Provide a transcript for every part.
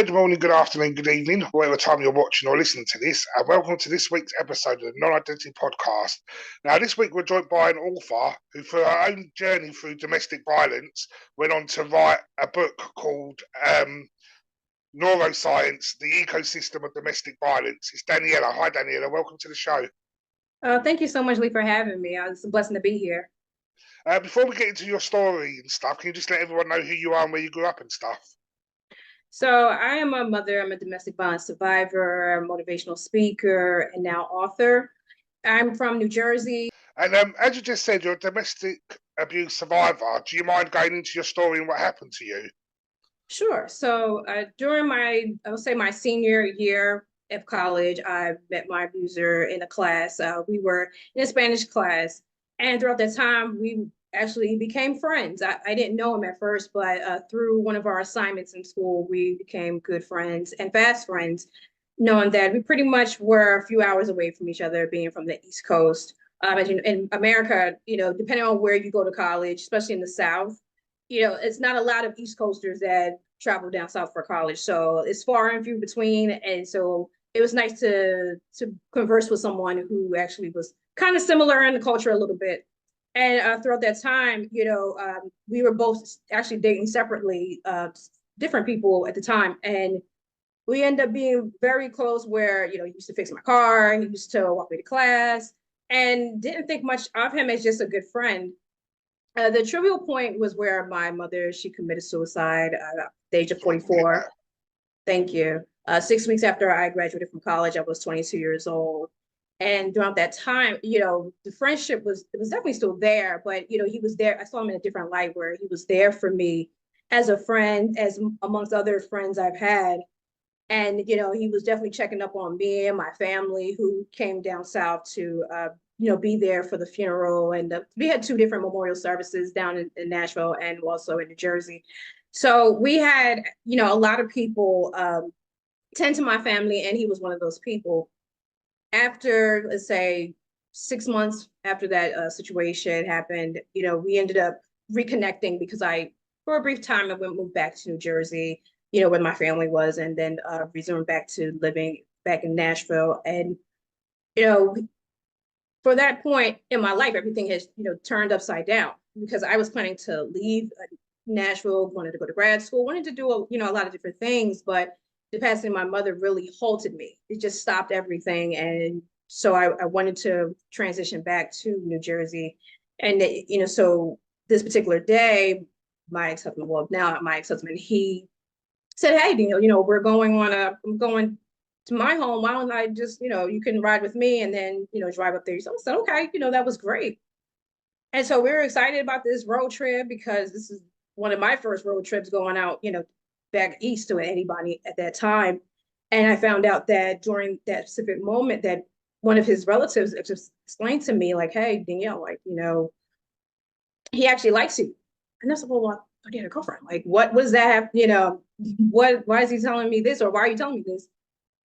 Good morning, good afternoon, good evening, whatever time you're watching or listening to this, and welcome to this week's episode of the Non-Identity Podcast. Now, this week we're joined by an author who, through her own journey through domestic violence, went on to write a book called Neuroscience, the Ecosystem of Domestic Violence. It's Daniela. Hi, Daniela. Welcome to the show. Thank you so much, Lee, for having me. It's a blessing to be here. Before we get into your story and stuff, can you just let everyone know who you are and where you grew up and stuff? So I am a mother. I'm a domestic violence survivor, a motivational speaker, and now author. I'm from New Jersey. And as you just said, you're a domestic abuse survivor. Do you mind going into your story and what happened to you? Sure. So during I would say my senior year of college, I met my abuser in a class. We were in a Spanish class. And throughout that time, we actually became friends. I didn't know him at first, but through one of our assignments in school, we became good friends and fast friends, knowing that we pretty much were a few hours away from each other, being from the East Coast. As you know, in America, depending on where you go to college, especially in the South, it's not a lot of East Coasters that travel down south for college. So it's far and few between. And so it was nice to converse with someone who actually was kind of similar in the culture a little bit. And throughout that time, we were both actually dating separately, different people at the time. And we ended up being very close where, he used to fix my car, he used to walk me to class, and didn't think much of him as just a good friend. The trivial point was where my mother, she committed suicide at the age of 44. Thank you. 6 weeks after I graduated from college, I was 22 years old. And throughout that time, the friendship was definitely still there, but, he was there. I saw him in a different light where he was there for me as a friend, as amongst other friends I've had. And, he was definitely checking up on me and my family who came down south to, be there for the funeral. And we had two different memorial services down in Nashville and also in New Jersey. So we had, a lot of people tend to my family, and he was one of those people. After, let's say, 6 months after that situation happened, we ended up reconnecting because for a brief time, I moved back to New Jersey, where my family was, and then resumed back to living back in Nashville. And, for that point in my life, everything has, turned upside down because I was planning to leave Nashville, wanted to go to grad school, wanted to do, a lot of different things, but the passing of my mother really halted me. It just stopped everything. And so I wanted to transition back to New Jersey. And, so this particular day, my ex-husband, he said, hey, I'm going to my home. Why don't I just, you can ride with me and then, drive up there. So I said, okay, that was great. And so we were excited about this road trip because this is one of my first road trips going out, back east to anybody at that time. And I found out that during that specific moment that one of his relatives just explained to me, like, hey, Danielle, like, he actually likes you. And I said, well, I had a girlfriend. Like, what does that have, why is he telling me this, or why are you telling me this?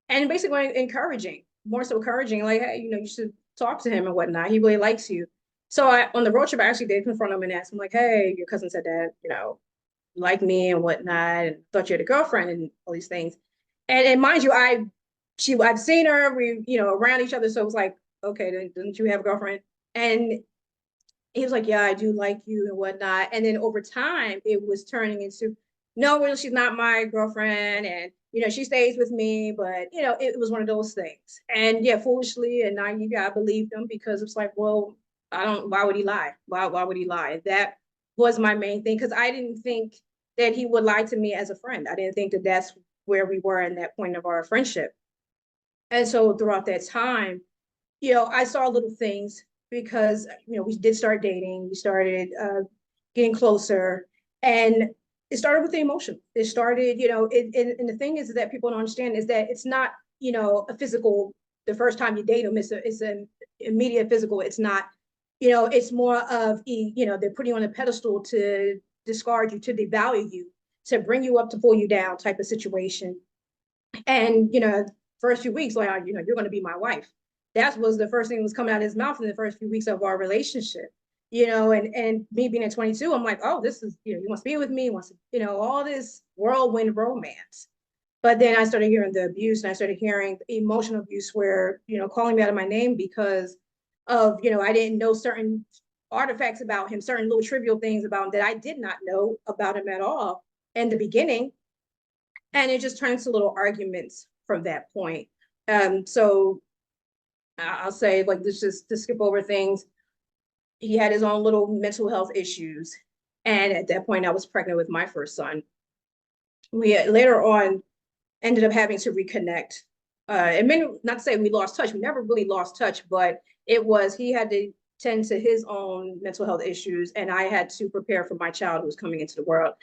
And basically encouraging, more so encouraging, like, hey, you should talk to him and whatnot. He really likes you. So on the road trip, I actually did confront him and ask him, like, hey, your cousin said that, like me and whatnot, and thought you had a girlfriend and all these things. And mind you, I've seen her, we, around each other. So it was like, okay, didn't you have a girlfriend? And he was like, yeah, I do like you and whatnot. And then over time, it was turning into, no, well, she's not my girlfriend. And, she stays with me, but, it was one of those things. And yeah, foolishly and naive, I believed him because it's like, well, why would he lie? Why would he lie? That was my main thing, because I didn't think that he would lie to me as a friend. I didn't think that that's where we were in that point of our friendship. And so throughout that time, I saw little things because, we did start dating. We started getting closer, and it started with the emotion. It started, and the thing is that people don't understand is that it's not, a physical, the first time you date them, it's an immediate physical. It's not, it's more of, they're putting you on a pedestal to discard you, to devalue you, to bring you up, to pull you down type of situation. And, first few weeks, like, you're going to be my wife. That was the first thing that was coming out of his mouth in the first few weeks of our relationship, and me being at 22, I'm like, oh, this is, he wants to be with me, he wants to, all this whirlwind romance. But then I started hearing the abuse, and I started hearing emotional abuse where, calling me out of my name because of, I didn't know certain artifacts about him, certain little trivial things about him that I did not know about him at all in the beginning. And it just turned into little arguments from that point. So I'll say, like, let's just to skip over things. He had his own little mental health issues. And at that point, I was pregnant with my first son. We later on ended up having to reconnect. And not to say we lost touch, we never really lost touch, but it was, he had to tend to his own mental health issues, and I had to prepare for my child who was coming into the world.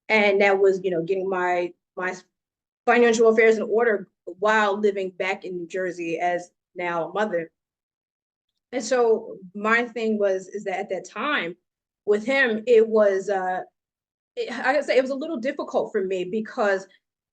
And that was, getting my financial affairs in order while living back in New Jersey as now a mother. And so my thing is that at that time with him, it was, I gotta say, it was a little difficult for me because,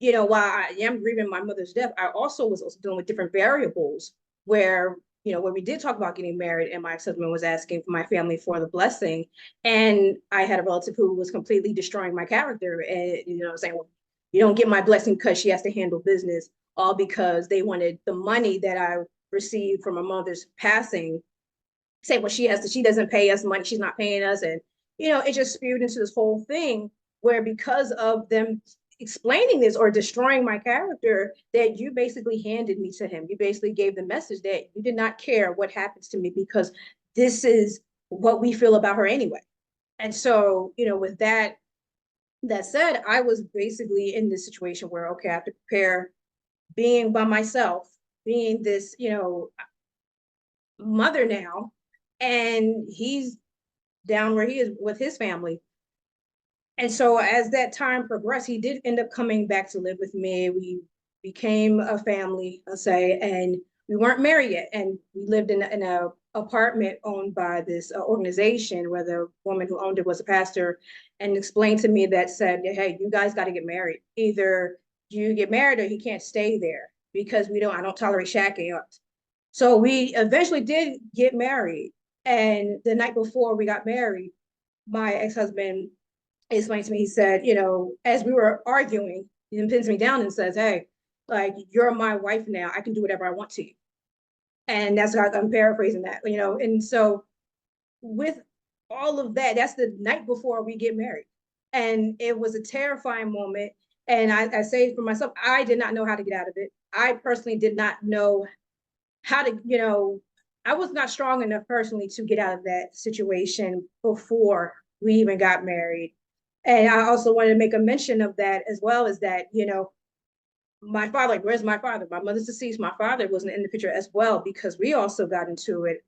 while I am grieving my mother's death, I also was dealing with different variables where, when we did talk about getting married and my ex-husband was asking for my family for the blessing, and I had a relative who was completely destroying my character and, saying, well, you don't get my blessing because she has to handle business, all because they wanted the money that I received from my mother's passing. Say, well, she doesn't pay us money, she's not paying us. And, it just spewed into this whole thing where, because of them explaining this or destroying my character, that you basically handed me to him. You basically gave the message that you did not care what happens to me because this is what we feel about her anyway. And so, with that said, I was basically in this situation where, okay, I have to prepare being by myself, being this, mother now, and he's down where he is with his family. And so as that time progressed, he did end up coming back to live with me. We became a family, I'll say, and we weren't married yet. And we lived in a apartment owned by this organization where the woman who owned it was a pastor, and explained to me that said, hey, you guys got to get married. Either you get married or he can't stay there because I don't tolerate shacking up. So we eventually did get married. And the night before we got married, my ex-husband explained to me, he said, as we were arguing, he pins me down and says, hey, like, you're my wife now. I can do whatever I want to you. And that's how I'm paraphrasing that, And so with all of that, that's the night before we get married. And it was a terrifying moment. And I say for myself, I did not know how to get out of it. I personally did not know how to, I was not strong enough personally to get out of that situation before we even got married. And I also wanted to make a mention of that as well, as that, my father, like, where's my father? My mother's deceased. My father wasn't in the picture as well, because we also got into it,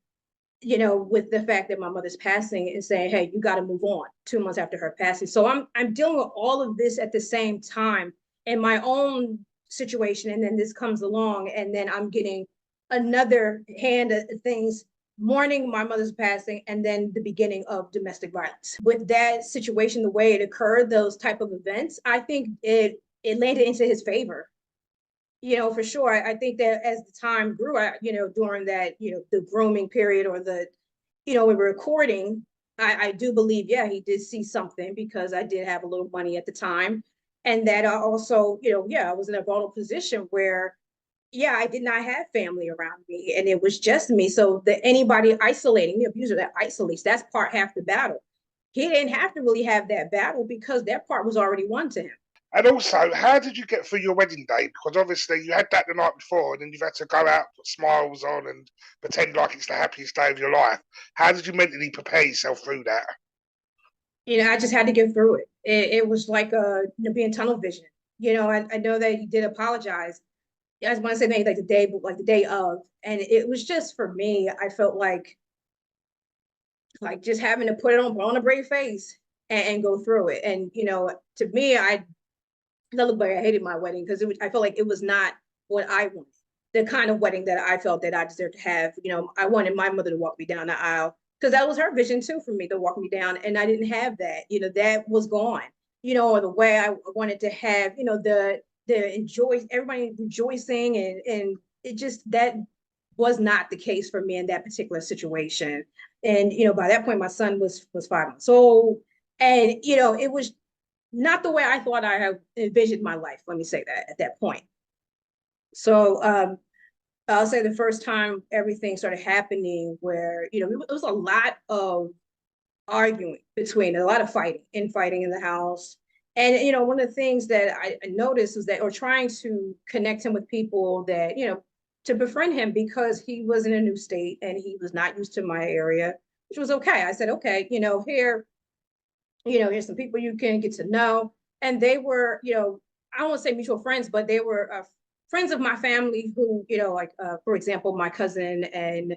with the fact that my mother's passing and saying, hey, you got to move on 2 months after her passing. So I'm dealing with all of this at the same time in my own situation. And then this comes along, and then I'm getting another hand of things, mourning my mother's passing, and then the beginning of domestic violence. With that situation, the way it occurred, those type of events, I think it landed into his favor. For sure. I think that as the time grew, during that, the grooming period or the, we were recording, I do believe, yeah, he did see something because I did have a little money at the time. And that I also, I was in a vulnerable position where, yeah, I did not have family around me, and it was just me. So that anybody isolating, the abuser that isolates, that's half the battle. He didn't have to really have that battle because that part was already won to him. And also, how did you get through your wedding day? Because obviously you had that the night before, and then you've had to go out, put smiles on, and pretend like it's the happiest day of your life. How did you mentally prepare yourself through that? I just had to get through it. It was like being tunnel vision. I know that he did apologize. I just want to say maybe like the day of, and it was just, for me, I felt like just having to put on a brave face and go through it. And to me, I look back, I hated my wedding because I felt like it was not what I wanted, the kind of wedding that I felt that I deserved to have. I wanted my mother to walk me down the aisle because that was her vision too, for me to walk me down, and I didn't have that. That was gone. Or the way I wanted to have, the enjoy, everybody rejoicing, and it just, that was not the case for me in that particular situation. And by that point, my son was 5 months old, and it was not the way I thought I have envisioned my life. Let me say that at that point. So I'll say the first time everything started happening where, it was a lot of arguing between, a lot of fighting in the house. And, one of the things that I noticed was that, or trying to connect him with people that, to befriend him because he was in a new state and he was not used to my area, which was okay. I said, okay, here's some people you can get to know. And they were, I don't want to say mutual friends, but they were friends of my family who, like, for example, my cousin and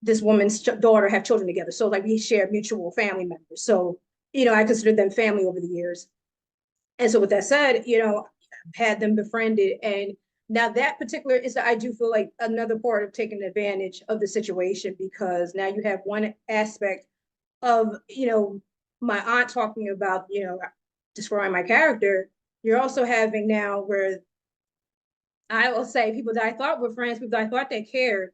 this woman's daughter have children together. So like we share mutual family members. So, I consider them family over the years. And so with that said, I've had them befriended. And now that particular is that I do feel like another part of taking advantage of the situation, because now you have one aspect of, my aunt talking about, destroying my character. You're also having now where I will say people that I thought were friends, people that I thought they cared,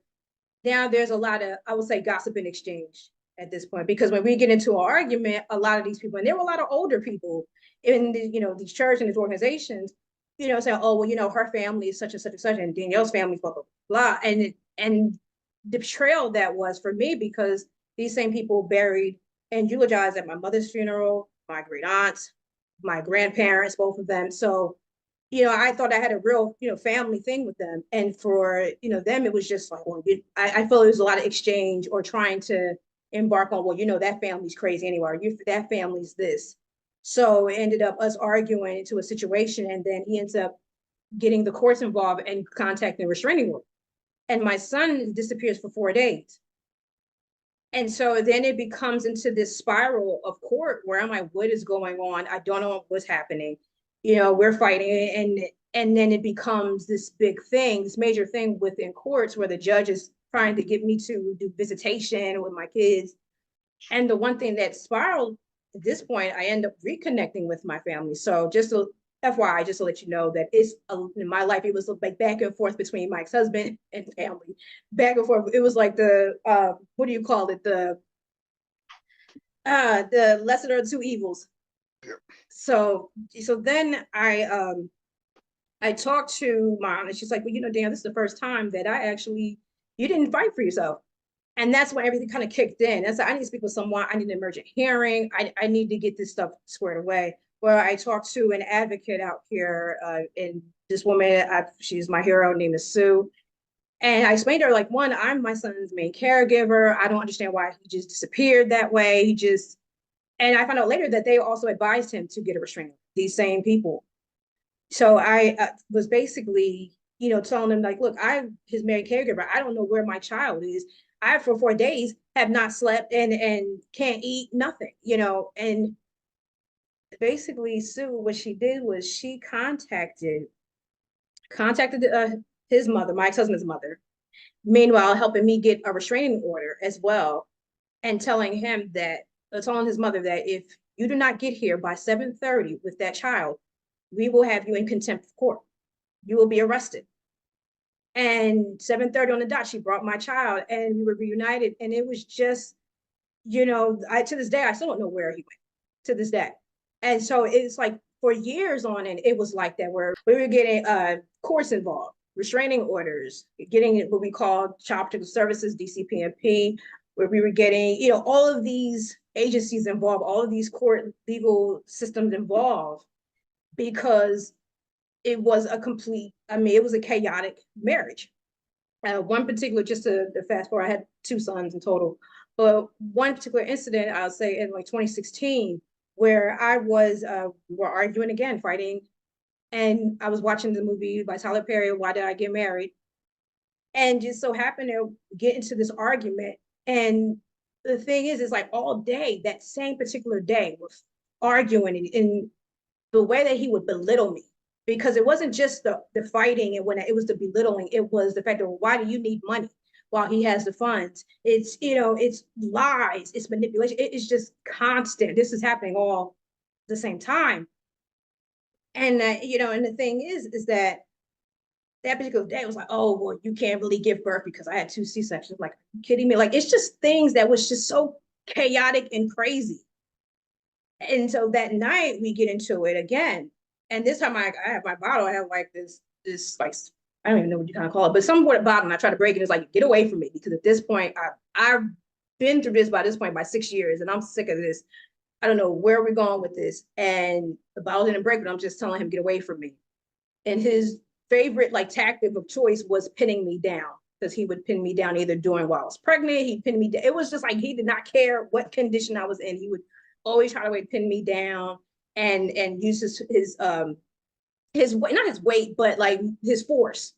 now there's a lot of, I would say, gossip and exchange at this point. Because when we get into an argument, a lot of these people, and there were a lot of older people in the, these church and these organizations, saying, oh, well, her family is such and such and such, and Danielle's family, blah, blah, blah. And the betrayal that was for me, because these same people buried and eulogized at my mother's funeral, my great aunts, my grandparents, both of them. So I thought I had a real, family thing with them. And for, them, it was just like, well, I feel there was a lot of exchange or trying to embark on, well, that family's crazy anyway. That family's this. So it ended up us arguing into a situation. And then he ends up getting the courts involved and contacting a restraining order. And my son disappears for 4 days. And so then it becomes into this spiral of court where I'm like, what is going on? I don't know what's happening. We're fighting, and then it becomes this big thing, this major thing within courts where the judge is trying to get me to do visitation with my kids. And the one thing that spiraled at this point, I end up reconnecting with my family. So just to FYI, just to let you know that it's in my life, it was like back and forth between my ex-husband and family, back and forth. It was like the what do you call it? The lesser of two evils. Yep. So then I talked to mom, and she's like, well, Dan, this is the first time that you didn't fight for yourself. And that's when everything kind of kicked in. And so I need to speak with someone. I need an emergent hearing. I need to get this stuff squared away. Where I talked to an advocate out here, and this woman, she's my hero, name is Sue. And I explained to her, like, one, I'm my son's main caregiver. I don't understand why he just disappeared that way. And I found out later that they also advised him to get a restraining order, these same people. So I was basically, telling him, like, look, I'm his main caregiver. I don't know where my child is. I, for 4 days, have not slept and can't eat nothing, and basically Sue, what she did was she contacted his mother, my ex-husband's mother, meanwhile helping me get a restraining order as well, and telling his mother that if you do not get here by 7:30 with that child, we will have you in contempt of court. You will be arrested. And 7:30 on the dot, she brought my child and we were reunited. And it was just, to this day, I still don't know where he went to this day. And so it's like for years on, and it was like that, where we were getting courts involved, restraining orders, getting what we call child protective services, DCPMP, where we were getting, all of these agencies involved, all of these court legal systems involved, because it was it was a chaotic marriage. One particular, just to fast forward, I had 2 sons in total, but one particular incident, I'll say in like 2016, where we were arguing again, fighting, and I was watching the movie by Tyler Perry, Why Did I Get Married? And just so happened to get into this argument. And the thing is like all day, that same particular day, we're arguing in the way that he would belittle me, because it wasn't just the fighting and when it was the belittling, it was the fact that, well, why do you need money while he has the funds? It's, it's lies, it's manipulation. It's just constant. This is happening all the same time. And, and the thing is that particular day was like, oh, well, you can't really give birth because I had 2 C-sections. Like, are you kidding me? Like, it's just things that was just so chaotic and crazy. And so that night we get into it again. And this time I have my bottle. I have like this like, I don't even know what you kind of call it, but some sort of bottle. And I try to break it. It's like, get away from me. Because at this point, I've been through this by this point by 6 years, and I'm sick of this. I don't know where we're going with this. And the bottle didn't break, but I'm just telling him, get away from me. And his favorite like tactic of choice was pinning me down, because he would pin me down either doing while I was pregnant. He pinned me down. It was just like he did not care what condition I was in. He would always try to pin me down and use his weight, not his weight, but like his force.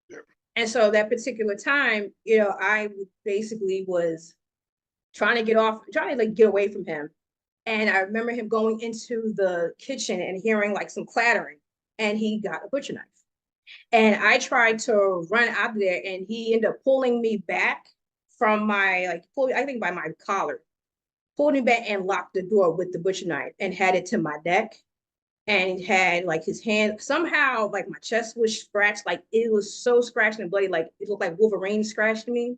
Yeah. And so that particular time, I basically was trying to like get away from him. And I remember him going into the kitchen and hearing like some clattering, and he got a butcher knife. And I tried to run out there, and he ended up pulling me back from I think by my collar, pulled me back and locked the door with the butcher knife and had it to my neck. And he had like his hand, somehow like my chest was scratched, like it was so scratched and bloody, like it looked like Wolverine scratched me.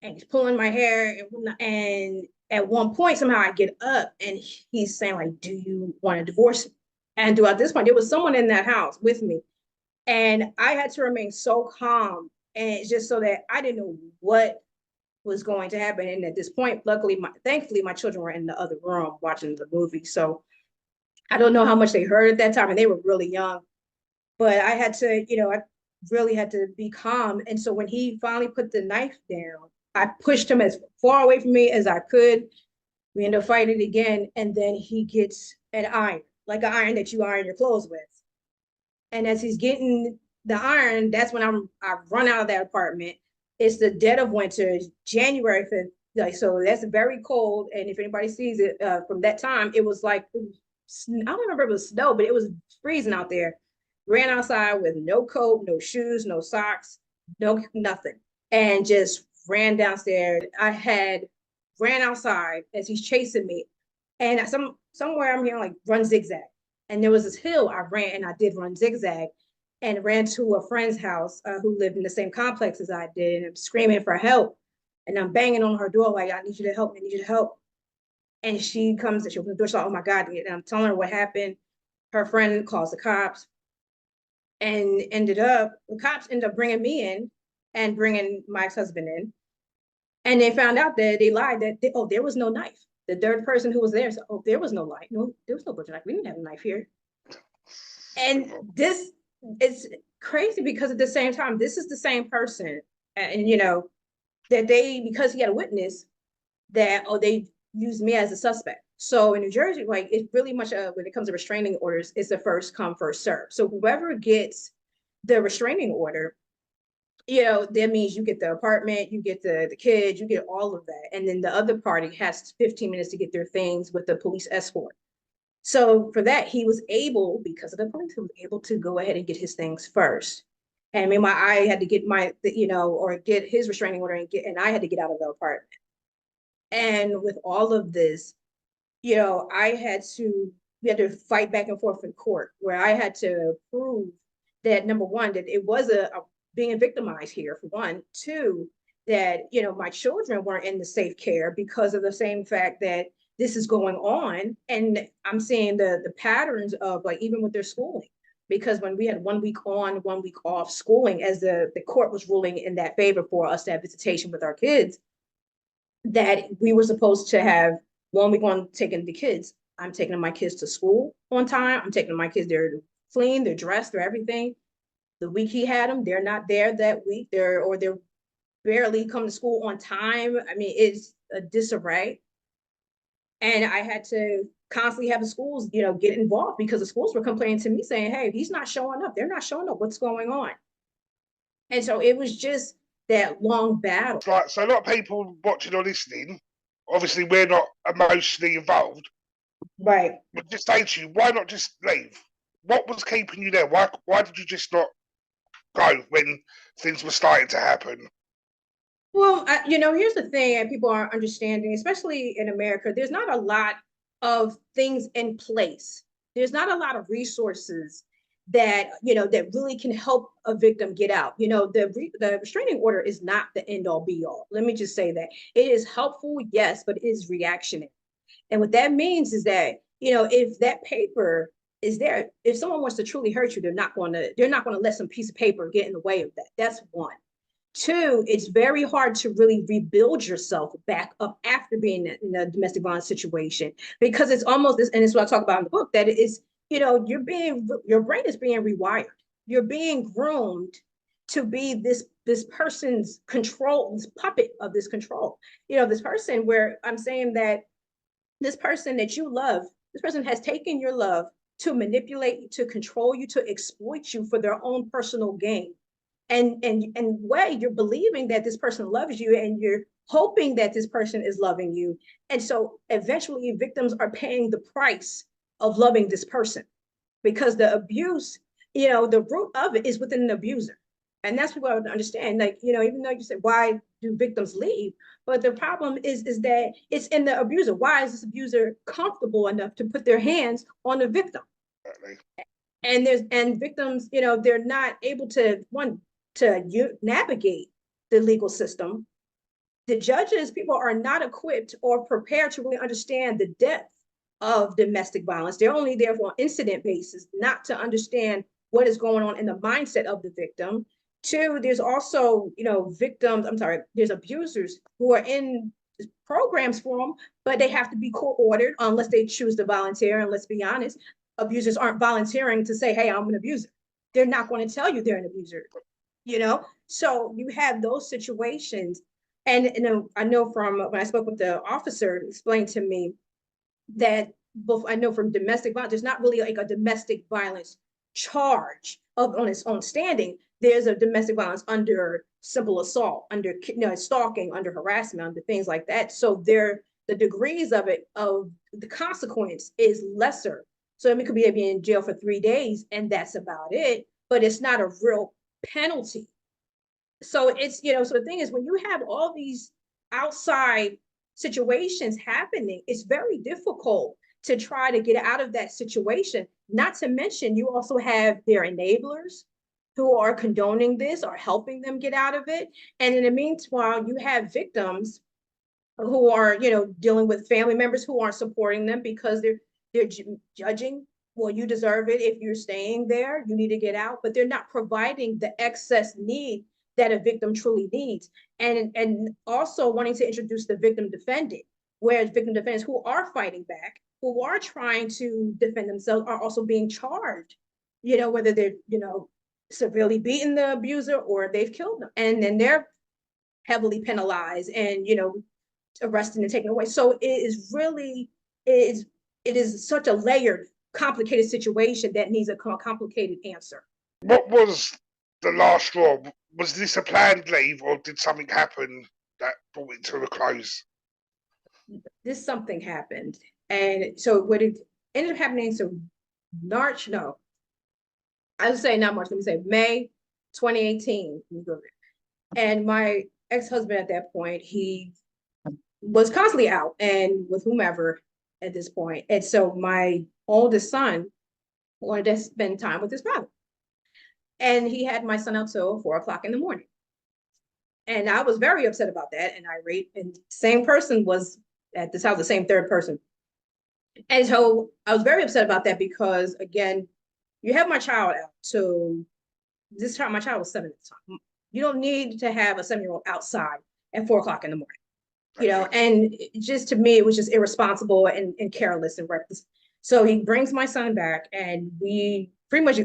And he's pulling my hair, and at one point somehow I get up and he's saying like, do you want to divorce me? And throughout this point there was someone in that house with me, and I had to remain so calm, and it's just so that I didn't know what was going to happen. And at this point, luckily, thankfully, my children were in the other room watching the movie. So I don't know how much they heard at that time, and they were really young. But I had to, I really had to be calm. And so when he finally put the knife down, I pushed him as far away from me as I could. We end up fighting again, and then he gets an iron, like an iron that you iron your clothes with. And as he's getting the iron, that's when I run out of that apartment. It's the dead of winter, January 5th. Like, so that's very cold. And if anybody sees it from that time, it was like, I don't remember if it was snow, but it was freezing out there. Ran outside with no coat, no shoes, no socks, no nothing. And just ran downstairs. I had ran outside as he's chasing me. And somewhere I'm hearing like run zigzag. And there was this hill I ran, and I did run zigzag, and ran to a friend's house who lived in the same complex as I did, and I'm screaming for help. And I'm banging on her door like, I need you to help me, I need you to help. And she comes and she opens the door, she's like, oh my God. And I'm telling her what happened. Her friend calls the cops, and the cops ended up bringing me in and bringing my ex-husband in. And they found out that they lied, that there was no knife. The third person who was there said, oh, there was no knife. No, there was no butcher knife. We didn't have a knife here. And this is crazy, because at the same time, this is the same person, and that because he had a witness, that they used me as a suspect. So in New Jersey, like, it's really much when it comes to restraining orders, it's a first come, first serve. So whoever gets the restraining order, that means you get the apartment, you get the kids, you get all of that. And then the other party has 15 minutes to get their things with the police escort. So for that, he was able, because of the police, he was able to go ahead and get his things first. And meanwhile, I had to get or get his restraining order, and I had to get out of the apartment. And with all of this, we had to fight back and forth in court, where I had to prove that, number one, that it was a being victimized here, for one. Two, that, my children weren't in the safe care because of the same fact that this is going on. And I'm seeing the patterns of, like, even with their schooling, because when we had 1 week on, 1 week off schooling, as the court was ruling in that favor for us to have visitation with our kids, that we were supposed to have 1 week on taking the kids. I'm taking my kids to school on time. I'm taking my kids, they're clean, they're dressed, they're everything. The week he had them, they're not there that week. They're barely come to school on time. I mean, it's a disarray. And I had to constantly have the schools, get involved, because the schools were complaining to me saying, hey, he's not showing up. They're not showing up. What's going on? And so it was just that long battle. Right. So a lot of people watching or listening, obviously we're not emotionally involved. Right. But just say to you, why not just leave? What was keeping you there? Why did you just not go when things were starting to happen? Well, here's the thing that people aren't understanding, especially in America. There's not a lot of things in place. There's not a lot of resources that, that really can help a victim get out. The restraining order is not the end all be all. Let me just say that it is helpful, yes, but it is reactionary. And what that means is that, you know, if that paper is there, if someone wants to truly hurt you, they're not going to let some piece of paper get in the way of that. That's one. Two, it's very hard to really rebuild yourself back up after being in a domestic violence situation, because it's almost this, and it's what I talk about in the book, that it is, you know, your brain is being rewired. You're being groomed to be this person's control, this puppet of this control. You know, this person where I'm saying that this person that you love, this person has taken your love to manipulate you, to control you, to exploit you for their own personal gain. And way you're believing that this person loves you, and you're hoping that this person is loving you. And so eventually victims are paying the price of loving this person, because the abuse, you know, the root of it is within an abuser. And that's what I would understand. Like, you know, even though you said, why do victims leave? But the problem is that it's in the abuser. Why is this abuser comfortable enough to put their hands on the victim? And victims, you know, they're not able to navigate the legal system. The judges, people are not equipped or prepared to really understand the depth of domestic violence. They're only there for an incident basis, not to understand what is going on in the mindset of the victim. Two, there's also, you know, there's abusers who are in programs for them, but they have to be court-ordered unless they choose to volunteer. And let's be honest, abusers aren't volunteering to say, hey, I'm an abuser. They're not going to tell you they're an abuser, you know? So you have those situations. And I know from when I spoke with the officer, explained to me that both, I know from domestic violence, there's not really like a domestic violence charge on its own standing. There's a domestic violence under simple assault, under, you know, stalking, under harassment, under things like that. So the degrees of the consequence is lesser. So it could be in jail for 3 days and that's about it, but it's not a real penalty. So it's, you know, so the thing is, when you have all these outside situations happening, it's very difficult to try to get out of that situation. Not to mention, you also have their enablers who are condoning this or helping them get out of it. And in the meanwhile, you have victims who are, you know, dealing with family members who aren't supporting them because they're judging, well, you deserve it. If you're staying there, you need to get out, but they're not providing the excess need that a victim truly needs. And also wanting to introduce the victim defendant, where victim defendants who are fighting back, who are trying to defend themselves, are also being charged, you know, whether they're, you know, severely beaten the abuser or they've killed them. And then they're heavily penalized and, you know, arrested and taken away. So it is such a layered, complicated situation that needs a complicated answer. What was the last straw? Was this a planned leave, or did something happen that brought it to a close? Something happened. And so what it ended up happening, so March, no, I would say not March, let me say May 2018. And my ex-husband at that point, he was constantly out and with whomever at this point. And so my oldest son wanted to spend time with his father. And he had my son out till 4 o'clock in the morning. And I was very upset about that and irate. And same person was at this house, the same third person. And so I was very upset about that because, again, you have my child out till this time. My child was 7 at the time. You don't need to have a 7-year-old outside at 4 o'clock in the morning, you know, and just to me, it was just irresponsible and careless and reckless. So he brings my son back and we pretty much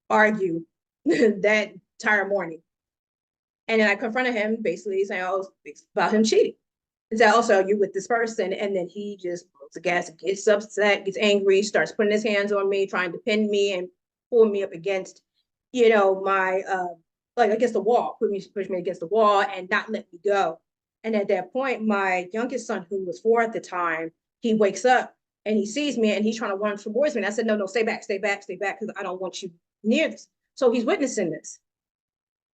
argue that entire morning. And then I confronted him basically saying, oh, it's about him cheating. And so also, are you with this person? And then he just blows the gas, gets upset, gets angry, starts putting his hands on me, trying to pin me and pull me up against, you know, my, like against the wall, push me against the wall and not let me go. And at that point, my youngest son, who was 4 at the time, he wakes up and he sees me and he's trying to run towards me. And I said, no, stay back, because I don't want you near this. So he's witnessing this.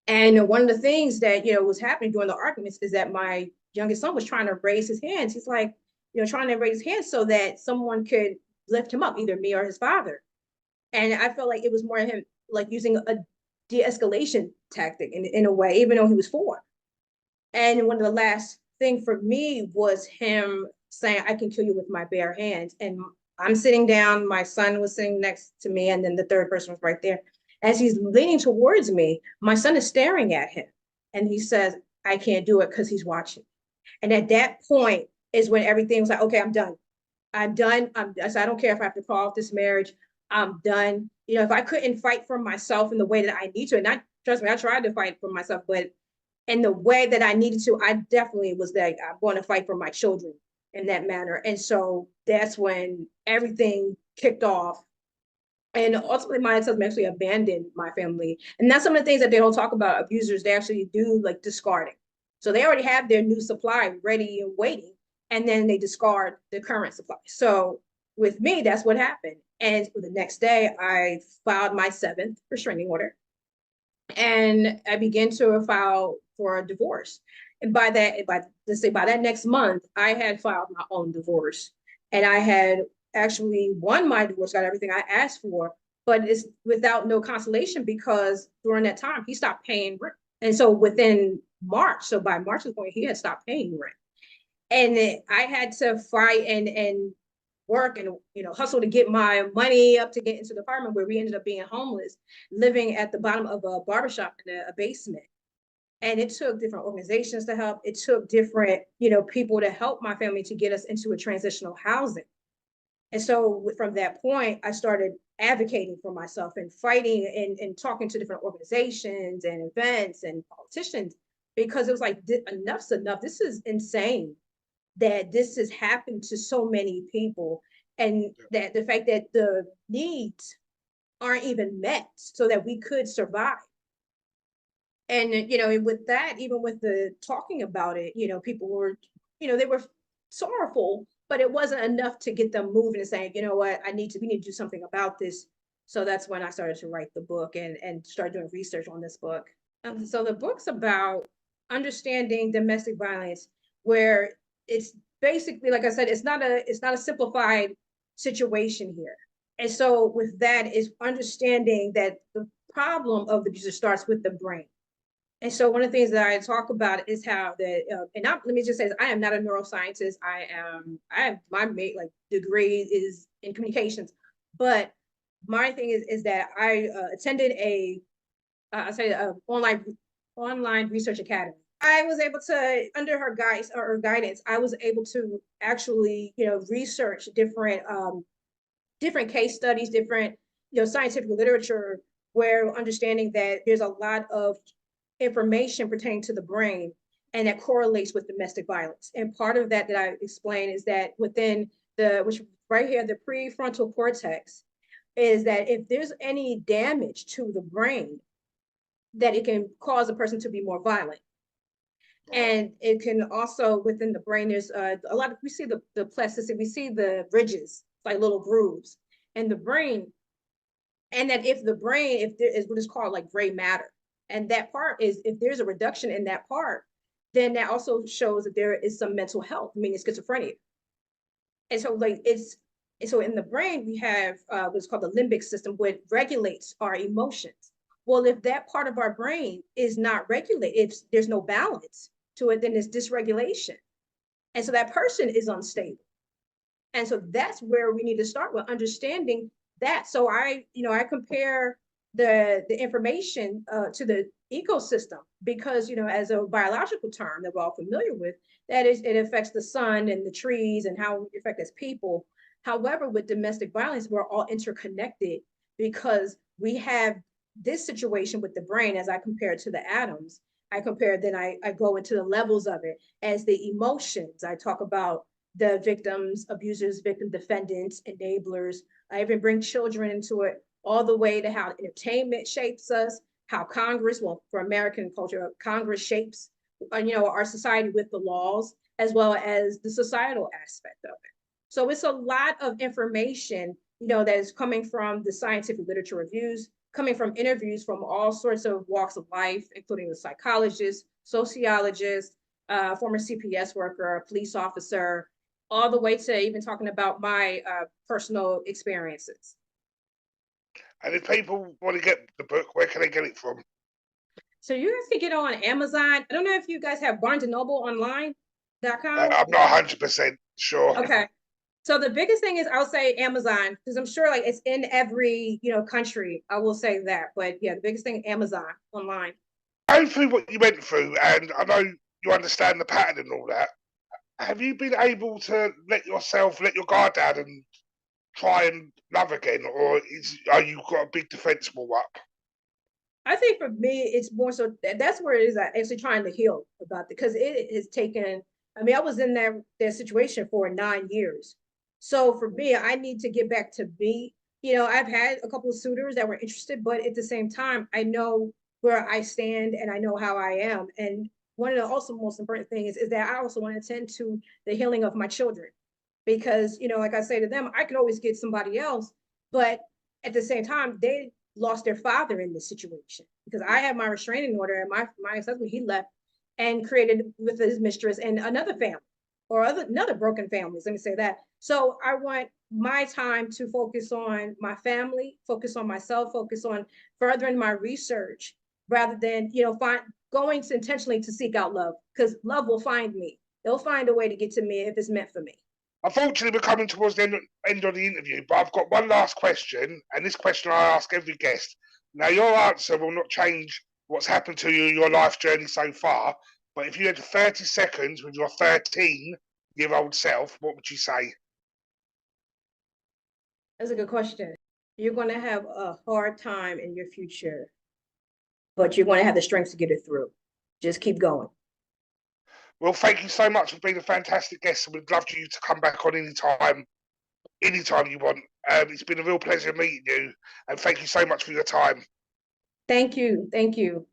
And one of the things that, you know, was happening during the arguments is that my youngest son was trying to raise his hands. He's like, you know, trying to raise his hands so that someone could lift him up, either me or his father. And I felt like it was more him like using a de-escalation tactic in a way, even though he was 4. And one of the last thing for me was him saying, I can kill you with my bare hands. And I'm sitting down, my son was sitting next to me, and then the third person was right there. As he's leaning towards me, my son is staring at him. And he says, I can't do it because he's watching. And at that point is when everything was like, okay, I'm done. I'm done. I don't care if I have to call off this marriage. I'm done. You know, if I couldn't fight for myself in the way that I need to, and I trust me, I tried to fight for myself, but in the way that I needed to, I definitely was like, I'm going to fight for my children in that manner. And so that's when everything kicked off. And ultimately, my ex-husband actually abandoned my family. And that's some of the things that they don't talk about. Abusers, they actually do like discarding. So they already have their new supply ready and waiting, and then they discard the current supply. So with me, that's what happened. And the next day, I filed my seventh restraining order, and I began to file for a divorce. And by that, let's say by that next month, I had filed my own divorce, and I had actually won my divorce, got everything I asked for, but it's without no consolation because during that time he stopped paying rent. And so within March, so by March's point, he had stopped paying rent. And I had to fight and work and hustle to get my money up to get into the apartment where we ended up being homeless, living at the bottom of a barbershop in a basement. And it took different organizations to help. It took different, people to help my family to get us into a transitional housing. And so from that point, I started advocating for myself and fighting and talking to different organizations and events and politicians, because it was like, enough's enough. This is insane that this has happened to so many people, and that the fact that the needs aren't even met so that we could survive. And with that, even with the talking about it, people were, they were sorrowful, but it wasn't enough to get them moving and saying, you know what, we need to do something about this. So that's when I started to write the book and start doing research on this book. So the book's about understanding domestic violence, where it's basically, like I said, it's not a simplified situation here. And so with that is understanding that the problem of the abuser starts with the brain. And so one of the things that I talk about is how that, let me just say, I am not a neuroscientist. I have my degree is in communications, but my thing is that I attended a online research academy. I was able to, under her guidance, I was able to actually, research different case studies, different, scientific literature, where understanding that there's a lot of information pertaining to the brain and that correlates with domestic violence. And part of that I explain is that within which right here, the prefrontal cortex, is that if there's any damage to the brain, that it can cause a person to be more violent. And it can also, within the brain, there's a lot of, we see the plasticity, we see the ridges, like little grooves in the brain. And that if there is what is called like gray matter, and that part is, if there's a reduction in that part, then that also shows that there is some mental health, meaning schizophrenia. And so so in the brain, we have what's called the limbic system, which regulates our emotions. Well, if that part of our brain is not regulated, if there's no balance to it, then it's dysregulation. And so that person is unstable. And so that's where we need to start with understanding that. So I compare the information to the ecosystem, because, as a biological term that we're all familiar with, that is, it affects the sun and the trees and how we affect as people. However, with domestic violence, we're all interconnected, because we have this situation with the brain, as I compare it to the atoms. Then I go into the levels of it as the emotions. I talk about the victims, abusers, victim defendants, enablers. I even bring children into it, all the way to how entertainment shapes us, how Congress, well, for American culture, Congress shapes, our society with the laws, as well as the societal aspect of it. So it's a lot of information, that is coming from the scientific literature reviews, coming from interviews from all sorts of walks of life, including the psychologist, sociologist, former CPS worker, police officer, all the way to even talking about my personal experiences. And if people want to get the book, where can they get it from? So you guys can get it on Amazon. I don't know if you guys have Barnes & Noble online. I'm not 100% sure. Okay. So the biggest thing is I would say Amazon, because I'm sure like it's in every, country. I will say that. But yeah, the biggest thing, Amazon online. Going through what you went through, and I know you understand the pattern and all that, have you been able to let your guard down and try and love again, or are you got a big defense wall up? I think for me, it's more so that's where it is actually trying to heal about it because it has taken. I mean, I was in that situation for 9 years. So for me, I need to get back to me. I've had a couple of suitors that were interested, but at the same time, I know where I stand and I know how I am. And one of the also most important things is that I also want to tend to the healing of my children because, like I say to them, I can always get somebody else, but at the same time, they lost their father in this situation because I had my restraining order and my ex-husband, he left and created with his mistress and another family or another broken families. Let me say that. So I want my time to focus on my family, focus on myself, focus on furthering my research rather than, going to intentionally to seek out love because love will find me. They'll find a way to get to me if it's meant for me. Unfortunately, we're coming towards the end of the interview, but I've got one last question, and this question I ask every guest. Now, your answer will not change what's happened to you in your life journey so far, but if you had 30 seconds with your 13-year-old self, what would you say? That's a good question. You're going to have a hard time in your future, but you're going to have the strength to get it through. Just keep going. Well, thank you so much for being a fantastic guest, and we'd love you to come back on anytime you want. It's been a real pleasure meeting you, and thank you so much for your time. Thank you. Thank you.